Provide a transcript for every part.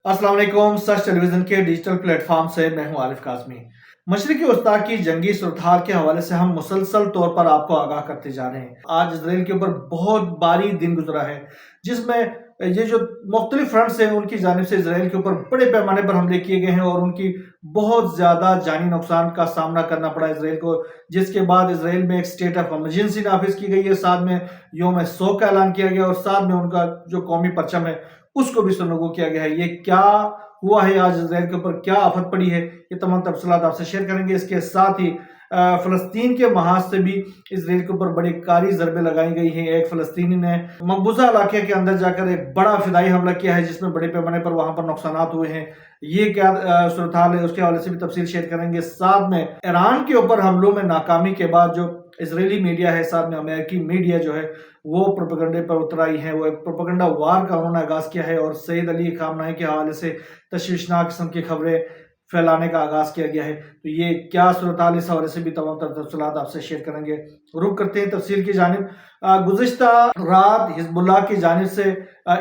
अस्सलाम वालेकुम। सच टेलीविज़न के डिजिटल प्लेटफॉर्म से मैं हूं आरिफ काज़मी। मशरिकी वस्ता की जंगी सूरत के हवाले से हम मुसलसल तौर पर आपको आगाह करते जा रहे हैं। आज इसराइल के ऊपर बहुत भारी दिन गुजरा है, जिसमें ये जो मुख्तलिफ फ्रंट्स हैं उनकी जानिब से इसराइल के ऊपर बड़े पैमाने पर हमले किए गए हैं और उनकी बहुत ज़्यादा जानी नुकसान का सामना करना पड़ा इसराइल को, जिसके बाद इसराइल में एक स्टेट ऑफ इमरजेंसी नाफिज की गई है, साथ में यौम शोक का ऐलान किया गया और साथ में उनका जो कौमी परचम है उसको भी सुनगो किया गया है। ये क्या हुआ है, आज इसराइल के ऊपर क्या आफत पड़ी है, ये तमाम तफसीलात आपसे शेयर करेंगे। इसके साथ ही फ़लस्तीन के महाज से भी इसराइल के ऊपर बड़ी कारी ज़रबे लगाई गई हैं। एक फ़लस्तीनी ने मकबूजा इलाके के अंदर जाकर एक बड़ा फिदाई हमला किया है, जिसमें बड़े पैमाने पर वहाँ पर नुकसानात हुए हैं। ये क्या सूरत हाल है, उसके हवाले से भी तफसील शेयर करेंगे। साथ में ईरान के ऊपर हमलों में नाकामी के बाद जो इजरायली मीडिया है, साथ में अमेरिकी मीडिया जो है वो प्रोपेगेंडे पर उतर आई है। वो एक प्रोपेगेंडा वार का उन्होंने आगाज़ किया है और सईद अली खामनेई के हवाले से तशवीशनाक किस्म की खबरें फैलाने का आगाज़ किया गया है। तो ये क्या सूरत हाल, इस हवाले से भी तमाम तफसीलात आपसे शेयर करेंगे। रुक करते हैं तफसील की जानिब। गुज़िश्ता रात हिजबुल्लाह की जानिब से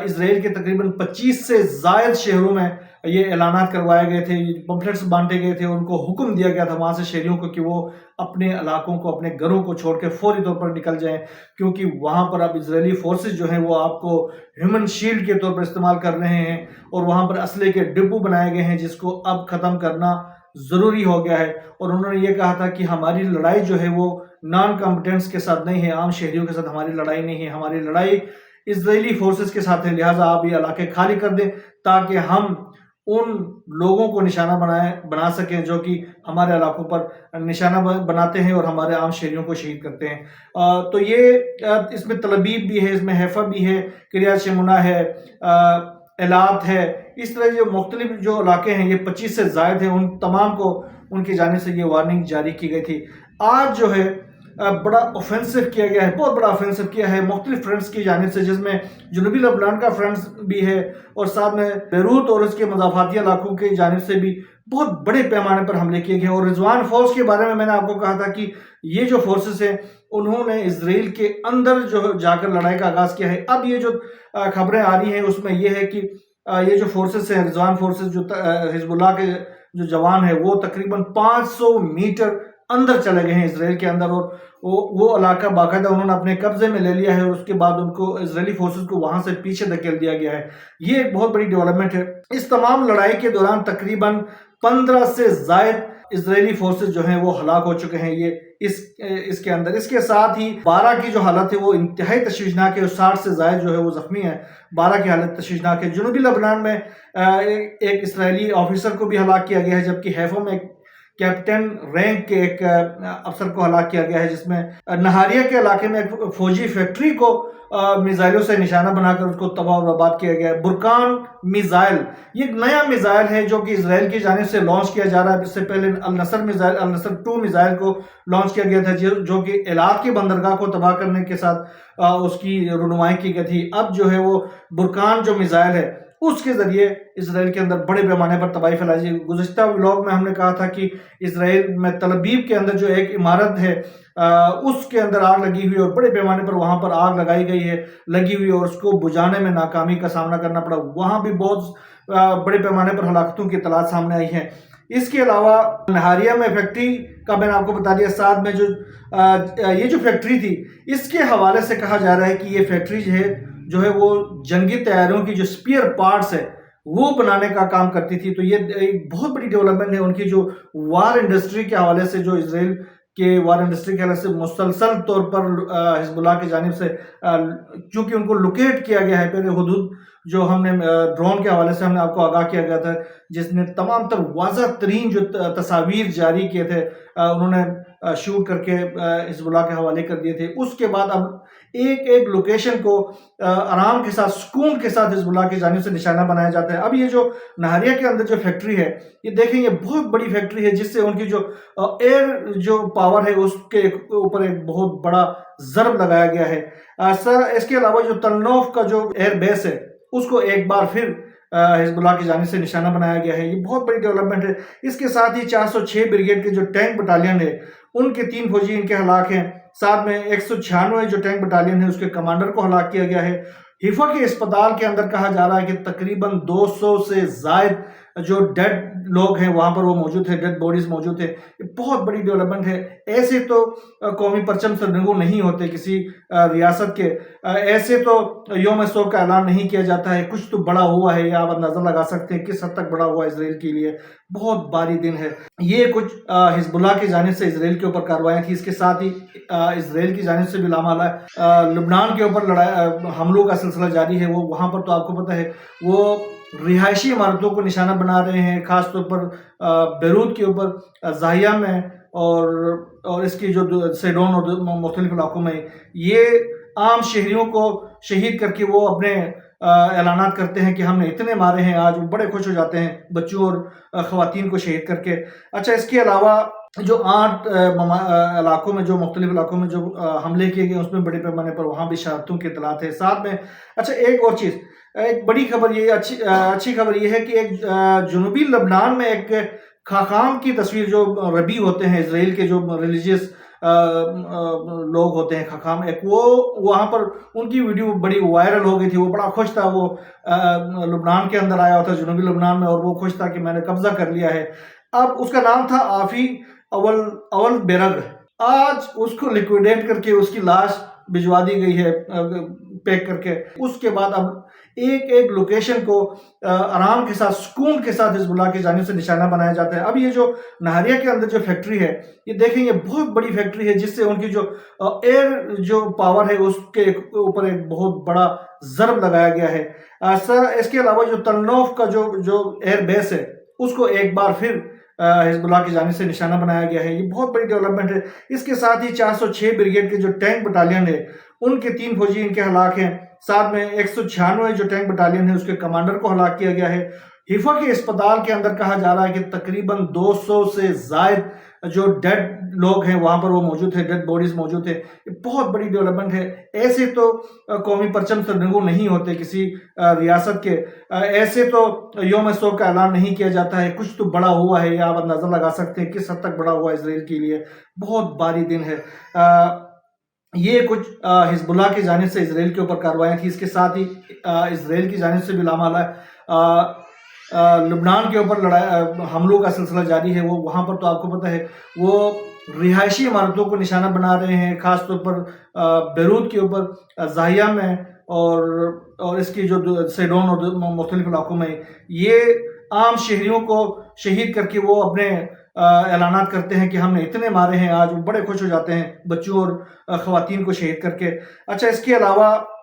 इसराइल के तकरीबन 25 से ज़ायद शहरों में ये ऐलानात करवाए गए थे, पम्फलेट्स बांटे गए थे। उनको हुक्म दिया गया था वहाँ से शहरियों को कि वो अपने इलाकों को, अपने घरों को छोड़ के फौरी तौर पर निकल जाएं, क्योंकि वहाँ पर अब इजरायली फोर्सेस जो हैं वो आपको ह्यूमन शील्ड के तौर पर इस्तेमाल कर रहे हैं और वहाँ पर असले के डिब्बू बनाए गए हैं, जिसको अब ख़त्म करना ज़रूरी हो गया है। और उन्होंने ये कहा था कि हमारी लड़ाई जो है वो नॉन कॉम्पिटेंट्स के साथ नहीं है, आम शहरियों के साथ हमारी लड़ाई नहीं है, हमारी लड़ाई इजरायली फोर्सेस के साथ है। लिहाजा आप ये इलाके खाली कर दें ताकि हम उन लोगों को निशाना बना सकें जो कि हमारे इलाकों पर निशाना बनाते हैं और हमारे आम शहरियों को शहीद करते हैं। तो ये इसमें तलबीब भी है, इसमें हैफा भी है, किरियात शमुना है, एलात है। इस तरह जो मुख्तलिफ जो इलाके हैं, ये 25 से ज़ायद हैं, उन तमाम को उनकी जानिब से ये वार्निंग जारी की गई थी। आज जो है बड़ा ऑफेंसिव किया गया है, बहुत बड़ा ऑफेंसिव किया है मुख्तलिफ फ्रंट्स की जानिब से, जिसमें जनूबी लबनान का फ्रंट्स भी है और साथ में बेरूत और उसके मज़ाफ़ाती इलाकों की जानिब से भी बहुत बड़े पैमाने पर हमले किए गए। और रिजवान फोर्स के बारे में मैंने आपको कहा था कि ये जो फोर्सेस हैं उन्होंने इसराइल के अंदर जो जाकर लड़ाई का आगाज़ किया है। अब ये जो खबरें आ रही हैं उसमें यह है कि ये जो फोर्सेस हैं, रिजवान फोर्सेस, जो हिजबुल्लाह के जो जवान है वो तकरीबन 500 मीटर अंदर चले गए हैं इसराइल के अंदर और वो इलाका बाकायदा उन्होंने अपने कब्जे में ले लिया है और उसके बाद उनको इजरायली फोर्सेस को वहां से पीछे धकेल दिया गया है। ये एक बहुत बड़ी डेवलपमेंट है। इस तमाम लड़ाई के दौरान तकरीबन 15 से ज़ायद इजरायली फोर्सेस जो हैं वो हलाक हो चुके हैं। ये इसके अंदर इसके साथ ही 12 की जो हालत है वो इंतहाई तशवीशनाक है और 60 से ज़ायद जो है वो ज़ख्मी है। 12 की हालत तशवीशनाक है। जनूबी लबनान में एक इसराइली ऑफिसर को भी हलाक किया गया है, जबकि हैफो में कैप्टन रैंक के एक अफसर को हलाक किया गया है, जिसमें नहारिया के इलाके में एक फौजी फैक्ट्री को मिसाइलों से निशाना बनाकर उसको तबाह और बर्बाद किया गया है। बुरकान मिसाइल, ये एक नया मिसाइल है जो कि इसराइल की जानिब से लॉन्च किया जा रहा है। इससे पहले अल नसर मिसाइल, अल नसर 2 मिसाइल को लॉन्च किया गया था, जो कि इलाक की बंदरगाह को तबाह करने के साथ उसकी रुनुमाई की गई थी। अब जो है वो बुरकान जो मिसाइल है उसके ज़रिए इसराइल के अंदर बड़े पैमाने पर तबाही फैलाई जाएगी। गुज़िश्ता व्लॉग में हमने कहा था कि इसराइल में तल अबीब के अंदर जो एक इमारत है उसके अंदर आग लगी हुई और बड़े पैमाने पर वहाँ पर आग लगाई गई है, लगी हुई, और उसको बुझाने में नाकामी का सामना करना पड़ा। वहाँ भी बहुत बड़े पैमाने पर हलाकतों की इत्तलात सामने आई हैं। इसके अलावा नहारिया में फैक्ट्री का मैंने आपको बता दिया। साथ में ये जो फैक्ट्री थी इसके हवाले से कहा जा रहा है कि ये फैक्ट्री जो है वो जंगी तैयारियों की जो स्पेयर पार्ट्स है वो बनाने का काम करती थी। तो ये एक बहुत बड़ी डेवलपमेंट है उनकी जो वार इंडस्ट्री के हवाले से, जो इसराइल के वार इंडस्ट्री के हवाले से मुसलसल तौर पर हिजबुल्लाह की जानिब से चूँकि उनको लोकेट किया गया है। पहले हुदूद जो हमने ड्रोन के हवाले से हमने आपको आगाह किया गया था, जिसने तमाम तर वाज़ह तरीन जो तस्वीर जारी किए थे उन्होंने शूट करके हिजबुल्लाह के हवाले कर दिए थे। उसके बाद अब एक एक लोकेशन को आराम के साथ, सुकून के साथ हिजबुल्लाह की जानिब से निशाना बनाया जाता है। अब ये जो नहारिया के अंदर जो फैक्ट्री है, ये देखें, ये बहुत बड़ी फैक्ट्री है, जिससे उनकी जो एयर जो पावर है उसके ऊपर एक बहुत बड़ा ज़रब लगाया गया है। सर, इसके अलावा जो तलनौफ का जो एयर बेस है उसको एक बार फिर हिजबुल्लाह की जानिब से निशाना बनाया गया है। ये बहुत बड़ी डेवलपमेंट है। इसके साथ ही 406 ब्रिगेड के जो टैंक बटालियन है उनके 3 फौजी इनके हलाक हैं। साथ में 196 जो टैंक बटालियन है उसके कमांडर को हलाक किया गया है। हिफा के अस्पताल के अंदर कहा जा रहा है कि तकरीबन 200 से जायद जो डेड लोग हैं वहाँ पर वो मौजूद है, डेड बॉडीज मौजूद है। ये बहुत बड़ी डेवलपमेंट है। ऐसे तो कौमी परचम सरनगू नहीं होते किसी रियासत के, ऐसे तो योम शोक का ऐलान नहीं किया जाता है। कुछ तो बड़ा हुआ है, या आप अंदाज़ा लगा सकते हैं किस हद तक बड़ा हुआ इसराइल के लिए। बहुत भारी दिन है। ये कुछ हिजबुल्लाह की जानिब से इसराइल के ऊपर कार्रवाइयाँ थी। इसके साथ ही इसराइल की जानिब से भी लामाला लुबनान के ऊपर हमलों का सिलसिला जारी है। वो वहाँ पर तो आपको पता है वो रिहायशी इमारतों को निशाना बना रहे हैं, ख़ास तौर पर बेरूत के ऊपर, ज़ाहिया में और इसकी जो सेडोन और मुख्तलिफ इलाकों में ये आम शहरियों को शहीद करके वो अपने ऐलानात करते हैं कि हमने इतने मारे हैं। आज वो बड़े खुश हो जाते हैं बच्चों और ख़वातीन को शहीद करके। अच्छा, इसके अलावा जो 8 इलाकों में, जो मुख्तलिफ इलाकों में जो हमले किए गए उसमें बड़े पैमाने पर वहाँ भी शहादतों की इतलात है साथ में। अच्छा, एक और चीज़, एक बड़ी खबर ये अच्छी खबर ये है कि एक जनूबी लबनान में एक खाकाम की तस्वीर, जो रबी होते हैं इसराइल के, जो रिलीजियस लोग होते हैं खाकाम, एक वो वहाँ पर उनकी वीडियो बड़ी वायरल हो गई थी। वो बड़ा खुश था, वो लबनान के अंदर आया था, जनूबी लबनान में, और वो खुश था कि मैंने कब्जा कर लिया है। अब उसका नाम था आफी अवल बेरग। आज उसको लिक्विडेट करके उसकी लाश भिजवा दी गई है पैक करके। उसके बाद अब एक एक लोकेशन को आराम के साथ, सुकून के साथ हिजबुल्लाह की जानिब से निशाना बनाया जाता है। अब ये जो नहारिया के अंदर जो फैक्ट्री है, ये देखें, ये बहुत बड़ी फैक्ट्री है, जिससे उनकी जो एयर जो पावर है उसके ऊपर एक बहुत बड़ा ज़र्ब लगाया गया है। सर, इसके अलावा जो तन्नौफ का जो एयर बेस है उसको एक बार फिर हिजबुल्लाह की जानिब से निशाना बनाया गया है। ये बहुत बड़ी डेवलपमेंट है। इसके साथ ही 406 ब्रिगेड के जो टैंक बटालियन है उनके 3 फौजी इनके हलाक हैं। साथ में 196 जो टैंक बटालियन है उसके कमांडर को हलाक किया गया है। हिफा के अस्पताल के अंदर कहा जा रहा है कि तकरीबन 200 से जायद जो डेड लोग हैं वहाँ पर वो मौजूद है, डेड बॉडीज मौजूद है। ये बहुत बड़ी डेवलपमेंट है। ऐसे तो कौमी परचम सरनगू नहीं होते किसी रियासत के, ऐसे तो योम शोक का ऐलान नहीं किया जाता है। कुछ तो बड़ा हुआ है, या आप अंदाज़ा लगा सकते हैं किस हद तक बड़ा हुआ इसराइल के लिए। बहुत भारी दिन है। ये कुछ हिजबुल्लाह की जानिब से इसराइल के ऊपर कार्रवाइयाँ थी। इसके साथ ही इसराइल की जानिब से भी लामाला लुबनान के ऊपर हमलों का सिलसिला जारी है। वो वहाँ पर तो आपको पता है वो रिहायशी इमारतों को निशाना बना रहे हैं, ख़ास तौर पर बेरूत के ऊपर, ज़ाहिया में और इसकी जो सेडोन और मुख्तलिफ इलाकों में ये आम शहरियों को शहीद करके वो अपने ऐलानात करते हैं कि हमने इतने मारे हैं। आज वो बड़े खुश हो जाते हैं बच्चों और ख़वातीन को शहीद करके। अच्छा, इसके अलावा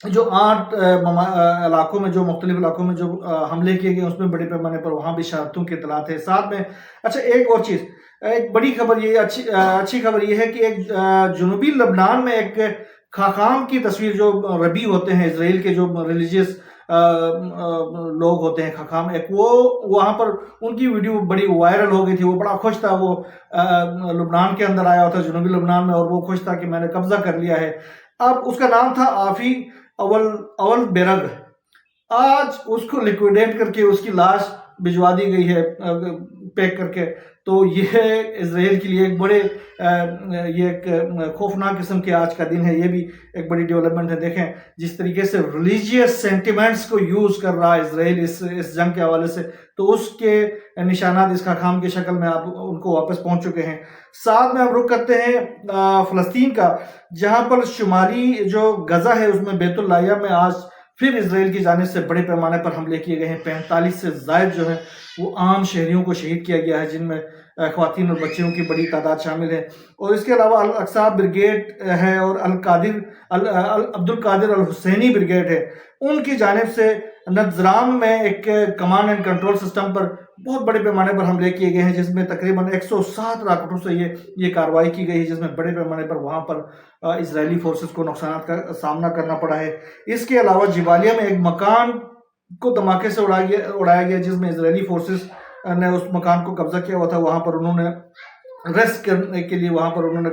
जो 8 इलाकों में, जो मुख्तलिफ इलाकों में जो हमले किए गए उसमें बड़े पैमाने पर वहाँ भी शहादतों की इतलात है साथ में। अच्छा, एक और चीज़, एक बड़ी खबर ये अच्छी खबर ये है कि एक जनूबी लबनान में एक खाकाम की तस्वीर, जो रबी होते हैं इसराइल के, जो रिलीजियस लोग होते हैं खाकाम, एक वो वहाँ पर उनकी वीडियो बड़ी वायरल हो गई थी। वो बड़ा खुश था, वो लबनान के अंदर आया था, जनूबी लबनान में, और वो खुश था कि मैंने कब्जा कर लिया है। अब उसका नाम था आफी अवल बेरग। आज उसको लिक्विडेट करके उसकी लाश भिजवा दी गई है पैक करके। तो ये इसराइल के लिए एक बड़े ये एक खौफनाक किस्म के आज का दिन है। ये भी एक बड़ी डेवलपमेंट है। देखें जिस तरीके से रिलीजियस सेंटिमेंट्स को यूज़ कर रहा है इसराइल इस जंग के हवाले से, तो उसके निशानात इस खाकाम की शक्ल में आप उनको वापस पहुंच चुके हैं। साथ में हम रुख करते हैं फ़लस्तीन का, जहां पर शुमाली जो गज़ा है उसमें बैतुल लाहिया में आज फिर इसराइल की जानिब से बड़े पैमाने पर हमले किए गए हैं। 45 से ज़ायद जो है वो आम शहरियों को शहीद किया गया है, जिनमें ख़वातीन और बच्चियों की बड़ी तादाद शामिल है। और इसके अलावा अल अक्सा ब्रिगेड है और अब्दुल कादिर अल हुसैनी ब्रिगेड है। उनकी जानिब से नजराम में एक कमांड एंड कंट्रोल सिस्टम पर बहुत बड़े पैमाने पर हमले किए गए हैं, जिसमें तकरीबन 107 रॉकेटों से ये कार्रवाई की गई है, जिसमें बड़े पैमाने पर वहाँ पर इजरायली फोर्सेस को नुकसान का सामना करना पड़ा है। इसके अलावा जिबालिया में एक मकान को धमाके से उड़ाया गया, जिसमें इजरायली फोर्सेस ने उस मकान को कब्जा किया हुआ था। वहाँ पर उन्होंने रेस्ट करने के लिए वहाँ पर उन्होंने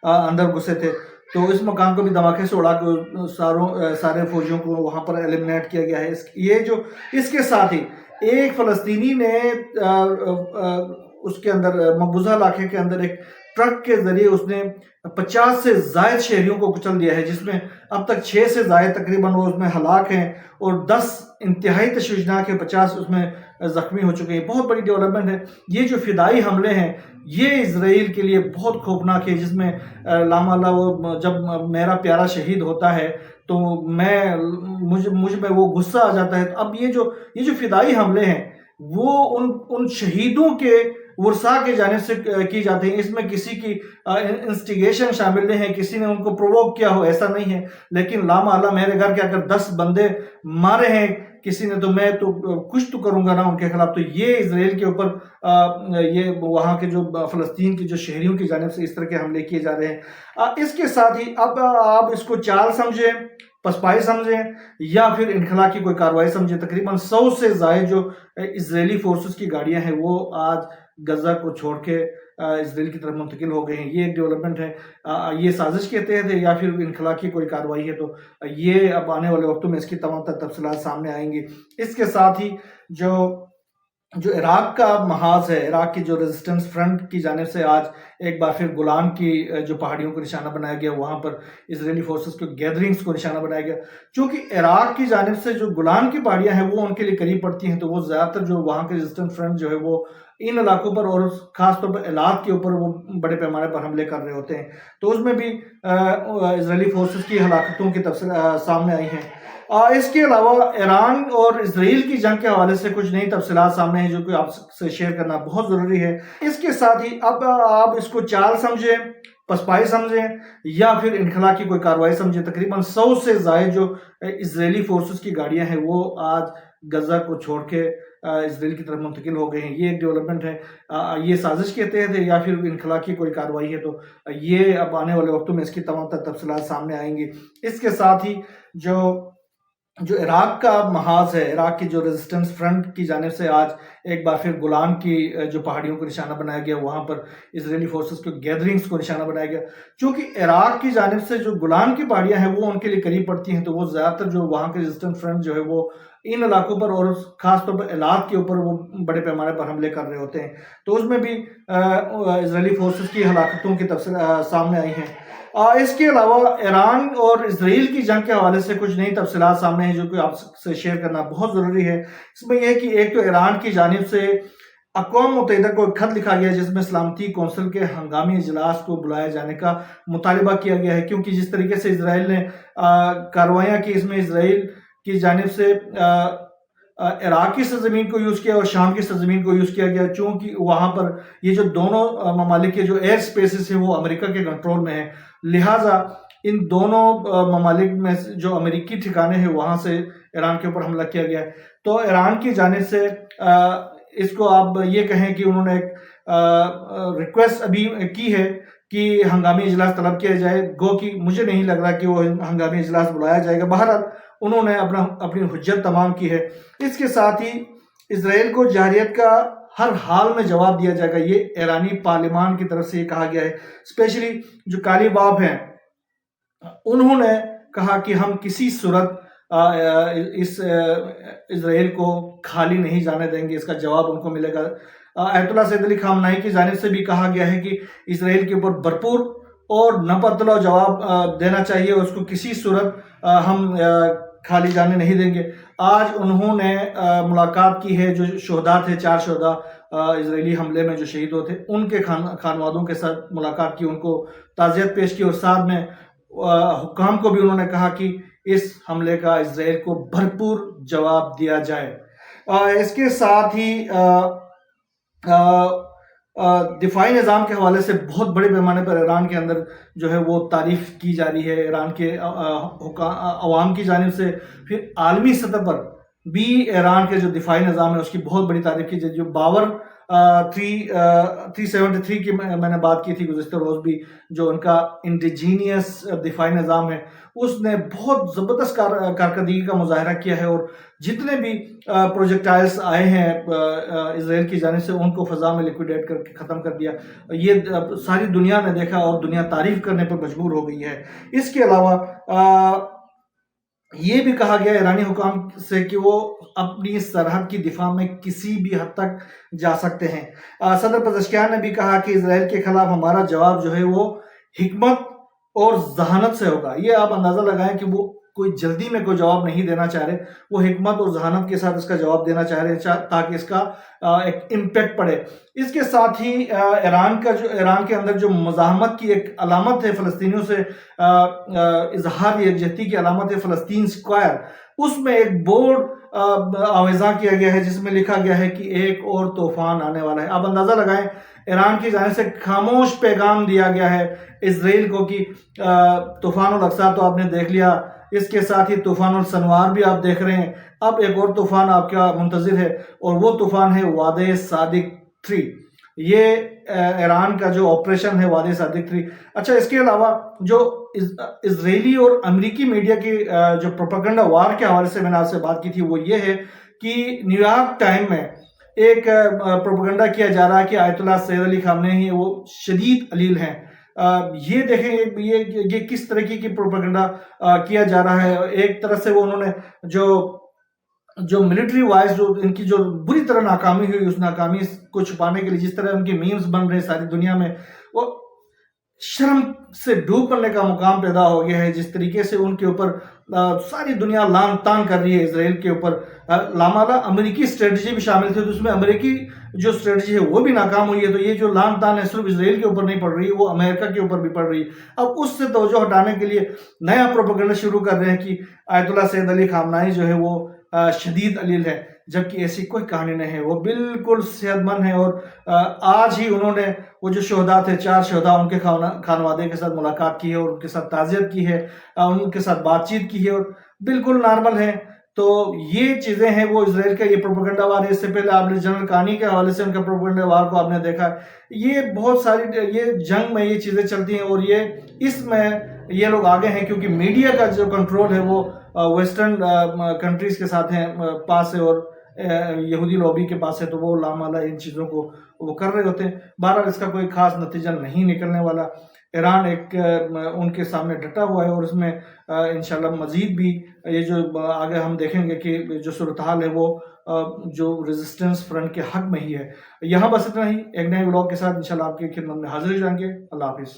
अंदर घुसे थे, तो इस मकान को भी धमाके से उड़ा के सारे फौजियों को वहाँ पर एलिमिनेट किया गया है। इसके साथ ही एक फ़लस्तीनी ने उसके अंदर मकबूजा इलाके के अंदर एक ٹرک کے ذریعے اس نے 50 سے زائد شہریوں کو کچل دیا ہے، جس میں اب تک 6 سے زائد تقریباً وہ اس میں ہلاک ہیں اور 10 انتہائی تشویشناک ہے، 50 اس میں زخمی ہو چکے ہیں۔ بہت بڑی ڈیولپمنٹ ہے۔ یہ جو فدائی حملے ہیں یہ اسرائیل کے لیے بہت خوفناک ہے، جس میں لاماللہ وہ جب میرا پیارا شہید ہوتا ہے تو مجھ میں وہ غصہ آ جاتا ہے۔ اب یہ جو فدائی حملے ہیں وہ ان شہیدوں کے ورثاء کی جانب سے کی جاتے ہیں۔ اس میں کسی کی انسٹیگیشن شامل نہیں ہے، کسی نے ان کو پرووک کیا ہو ایسا نہیں ہے، لیکن لاماللہ میرے گھر کے اگر 10 بندے مارے ہیں کسی نے تو میں تو کچھ تو کروں گا نا ان کے خلاف۔ تو یہ اسرائیل کے اوپر یہ وہاں کے جو فلسطین کے جو شہریوں کی جانب سے اس طرح کے حملے کیے جا رہے ہیں۔ اس کے ساتھ ہی اب آپ اس کو چال سمجھیں، پسپائی سمجھیں یا پھر انخلا کی کوئی کارروائی سمجھیں، تقریباً 100 سے زائد جو اسرائیلی فورسز کی گاڑیاں ہیں وہ آج غزہ کو چھوڑ کے اسرائیل کی طرف منتقل ہو گئے ہیں۔ یہ ایک ڈیولپمنٹ ہے۔ یہ سازش کے تحت ہے یا پھر انخلا کی کوئی کارروائی ہے، تو یہ اب آنے والے وقتوں میں اس کی تمام تر تفصیلات سامنے آئیں گی۔ اس کے ساتھ ہی جو عراق کا محاذ ہے، عراق کی جو ریزسٹنس فرنٹ کی جانب سے آج ایک بار پھر گولان کی جو پہاڑیوں کو نشانہ بنایا گیا، وہاں پر اسرائیلی فورسز کے گیدرنگز کو نشانہ بنایا گیا۔ چونکہ عراق کی جانب سے جو گولان کی پہاڑیاں ہیں وہ ان کے لیے قریب پڑتی ہیں، تو وہ زیادہ تر جو وہاں کے ریزسٹنس فرنٹ جو ہے وہ ان علاقوں پر اور خاص طور پر ایلات کے اوپر وہ بڑے پیمانے پر حملے کر رہے ہوتے ہیں، تو اس میں بھی اسرائیلی فورسز کی ہلاکتوں کی تفصیل سامنے آئی ہیں۔ اس کے علاوہ ایران اور اسرائیل کی جنگ کے حوالے سے کچھ نئی تفصیلات سامنے ہیں جو کہ آپ سے شیئر کرنا بہت ضروری ہے۔ اس کے ساتھ ہی اب آپ اس کو چال سمجھیں، پسپائی سمجھیں یا پھر انخلا کی کوئی کارروائی سمجھیں، تقریباً 100 سے زائد جو اسرائیلی فورسز کی گاڑیاں ہیں وہ آج غزہ کو چھوڑ کے اسرائیل کی طرف منتقل ہو گئے ہیں۔ یہ ایک ڈیولپمنٹ ہے۔ یہ سازش کے تحت ہے یا پھر انخلا کی کوئی کارروائی ہے، تو یہ اب آنے والے وقتوں میں اس کی تمام تر تفصیلات سامنے آئیں گی۔ اس کے ساتھ ہی جو عراق کا محاذ ہے، عراق کی جو ریزسٹنس فرنٹ کی جانب سے آج ایک بار پھر گولان کی جو پہاڑیوں کو نشانہ بنایا گیا، وہاں پر اسرائیلی فورسز کے گیدرنگز کو نشانہ بنایا گیا۔ چونکہ عراق کی جانب سے جو گولان کی پہاڑیاں ہیں وہ ان کے لیے قریب پڑتی ہیں، تو وہ زیادہ تر جو وہاں کے ریزسٹنس فرنٹ جو ہے وہ ان علاقوں پر اور خاص طور پر ایلات کے اوپر وہ بڑے پیمانے پر حملے کر رہے ہوتے ہیں، تو اس میں بھی اسرائیلی فورسز کی ہلاکتوں کی تفصیل سامنے آئی ہیں۔ اس کے علاوہ ایران اور اسرائیل کی جنگ کے حوالے سے کچھ نئی تفصیلات سامنے ہیں جو کہ آپ سے شیئر کرنا بہت ضروری ہے۔ اس میں یہ ہے کہ ایک تو ایران کی جانب سے اقوام متحدہ کو ایک خط لکھا گیا جس میں سلامتی کونسل کے ہنگامی اجلاس کو بلایا جانے کا مطالبہ کیا گیا ہے، کیونکہ جس طریقے سے اسرائیل نے کارروائیاں کی، اس میں اسرائیل کی جانب سے عراق کی سرزمین کو یوز کیا اور شام کی سرزمین کو یوز کیا گیا، چونکہ وہاں پر یہ جو دونوں ممالک کے جو ایئر سپیسز ہیں وہ امریکہ کے کنٹرول میں ہیں، لہٰذا ان دونوں ممالک میں جو امریکی ٹھکانے ہیں وہاں سے ایران کے اوپر حملہ کیا گیا ہے۔ تو ایران کی جانب سے اس کو آپ یہ کہیں کہ انہوں نے ایک ریکویسٹ ابھی کی ہے کہ ہنگامی اجلاس طلب کیا جائے، گو کہ مجھے نہیں لگ رہا کہ وہ ہنگامی اجلاس بلایا جائے گا۔ بہرحال انہوں نے اپنی حجت تمام کی ہے۔ اس کے ساتھ ہی اسرائیل کو جارحیت کا ہر حال میں جواب دیا جائے گا، یہ ایرانی پارلیمان کی طرف سے یہ کہا گیا ہے۔ اسپیشلی جو کالی باب ہیں انہوں نے کہا کہ ہم کسی صورت اس اسرائیل کو خالی نہیں جانے دیں گے، اس کا جواب ان کو ملے گا۔ آیت اللہ سید علی خامنہئی کی جانب سے بھی کہا گیا ہے کہ اسرائیل کے اوپر بھرپور اور نہ پرتلا جواب دینا چاہیے، اس کو کسی صورت ہم خالی جانے نہیں دیں گے۔ آج انہوں نے ملاقات کی ہے جو شہداء تھے، 4 شہداء اسرائیلی حملے میں جو شہید ہوتے ان کے خانوادوں کے ساتھ ملاقات کی، ان کو تعزیت پیش کی اور ساتھ میں حکام کو بھی انہوں نے کہا کہ اس حملے کا اسرائیل کو بھرپور جواب دیا جائے۔ اس کے ساتھ ہی دفاعی نظام کے حوالے سے بہت بڑے پیمانے پر ایران کے اندر جو ہے وہ تعریف کی جا رہی ہے، ایران کے عوام کی جانب سے، پھر عالمی سطح پر بھی ایران کے جو دفاعی نظام ہے اس کی بہت بڑی تعریف کی جائے۔ جو باور 373 کی میں نے بات کی تھی گزشتہ روز بھی، جو ان کا انڈیجینیس دفاعی نظام ہے، اس نے بہت زبردست کارکردگی کا مظاہرہ کیا ہے، اور جتنے بھی پروجیکٹائلز آئے ہیں اسرائیل کی جانب سے ان کو فضا میں لیکویڈیٹ کر کے ختم کر دیا۔ یہ ساری دنیا نے دیکھا اور دنیا تعریف کرنے پر مجبور ہو گئی ہے۔ اس کے علاوہ یہ بھی کہا گیا ایرانی حکام سے کہ وہ اپنی سرحد کی دفاع میں کسی بھی حد تک جا سکتے ہیں۔ صدر پزشکیان نے بھی کہا کہ اسرائیل کے خلاف ہمارا جواب جو ہے وہ حکمت اور ذہانت سے ہوگا۔ یہ آپ اندازہ لگائیں کہ وہ کوئی جلدی میں کوئی جواب نہیں دینا چاہ رہے، وہ حکمت اور ذہانت کے ساتھ اس کا جواب دینا چاہ رہے ہیں تاکہ اس کا ایک امپیکٹ پڑے۔ اس کے ساتھ ہی ایران کے اندر جو مزاحمت کی ایک علامت ہے، فلسطینیوں سے اظہار یکجہتی کی علامت ہے، فلسطین اسکوائر، اس میں ایک بورڈ آویزاں کیا گیا ہے جس میں لکھا گیا ہے کہ ایک اور طوفان آنے والا ہے۔ آپ اندازہ لگائیں، ایران کی جانب سے خاموش پیغام دیا گیا ہے اسرائیل کو کہ طوفان الاقصی تو آپ نے دیکھ لیا، اس کے ساتھ ہی طوفان السنوار بھی آپ دیکھ رہے ہیں، اب ایک اور طوفان آپ کا منتظر ہے، اور وہ طوفان ہے وادی صادق 3۔ یہ ایران کا جو آپریشن ہے وادی صادق 3۔ اچھا، اس کے علاوہ جو اسرائیلی اور امریکی میڈیا کی جو پروپیگنڈا وار کے حوالے سے میں نے آپ سے بات کی تھی، وہ یہ ہے کہ نیو یارک ٹائم میں ایک پروپیگنڈا کیا جا رہا ہے کہ آیت اللہ سید علی خامنہی وہ شدید علیل ہیں۔ یہ دیکھیں یہ کس طریقے کی پروپیگنڈا کیا جا رہا ہے۔ ایک طرح سے وہ انہوں نے جو ملٹری وائز جو ان کی جو بری طرح ناکامی ہوئی، اس ناکامی کو چھپانے کے لیے جس طرح ان کی میمز بن رہے ساری دنیا میں، وہ شرم سے ڈوب کرنے کا مقام پیدا ہو گیا ہے۔ جس طریقے سے ان کے اوپر ساری دنیا لان تان کر رہی ہے اسرائیل کے اوپر، لامالا امریکی اسٹریٹجی بھی شامل تھی، تو اس میں امریکی جو اسٹریٹجی ہے وہ بھی ناکام ہوئی ہے۔ تو یہ جو لان تان ہے صرف اسرائیل کے اوپر نہیں پڑ رہی، وہ امریکہ کے اوپر بھی پڑ رہی ہے۔ اب اس سے توجہ ہٹانے کے لیے نیا پروپیگنڈا شروع کر رہے ہیں کہ آیت اللہ سید علی خامنہی جو ہے وہ شدید علیل ہے، جبکہ ایسی کوئی کہانی نہیں ہے، وہ بالکل صحت مند ہے۔ اور آج ہی انہوں نے وہ جو شہداء تھے، 4 شہداء، ان کے خانوادے کے ساتھ ملاقات کی ہے اور ان کے ساتھ تعزیت کی ہے، ان کے ساتھ بات چیت کی ہے، اور بالکل نارمل ہے۔ تو یہ چیزیں ہیں، وہ اسرائیل کا یہ پروپیگنڈا وار ہے۔ اس سے پہلے آپ نے جنرل کانی کے حوالے سے ان کا پروپیگنڈا وار کو آپ نے دیکھا۔ یہ بہت ساری یہ جنگ میں یہ چیزیں چلتی ہیں، اور اس میں یہ لوگ آگے ہیں کیونکہ میڈیا کا جو کنٹرول ہے وہ ویسٹرن کنٹریز کے ساتھ ہیں پاس ہے، اور یہودی لوبی کے پاس ہے، تو وہ لامالا ان چیزوں کو وہ کر رہے ہوتے ہیں۔ بہرحال اس کا کوئی خاص نتیجہ نہیں نکلنے والا۔ ایران ان کے سامنے ڈٹا ہوا ہے، اور اس میں انشاءاللہ مزید بھی یہ جو آگے ہم دیکھیں گے کہ جو صورتحال ہے وہ جو ریزسٹنس فرنٹ کے حق میں ہی ہے۔ یہاں بس اتنا ہی، ایک نئے ولاگ کے ساتھ انشاءاللہ آپ کی خدمت میں حاضر ہو جائیں گے۔ اللہ حافظ۔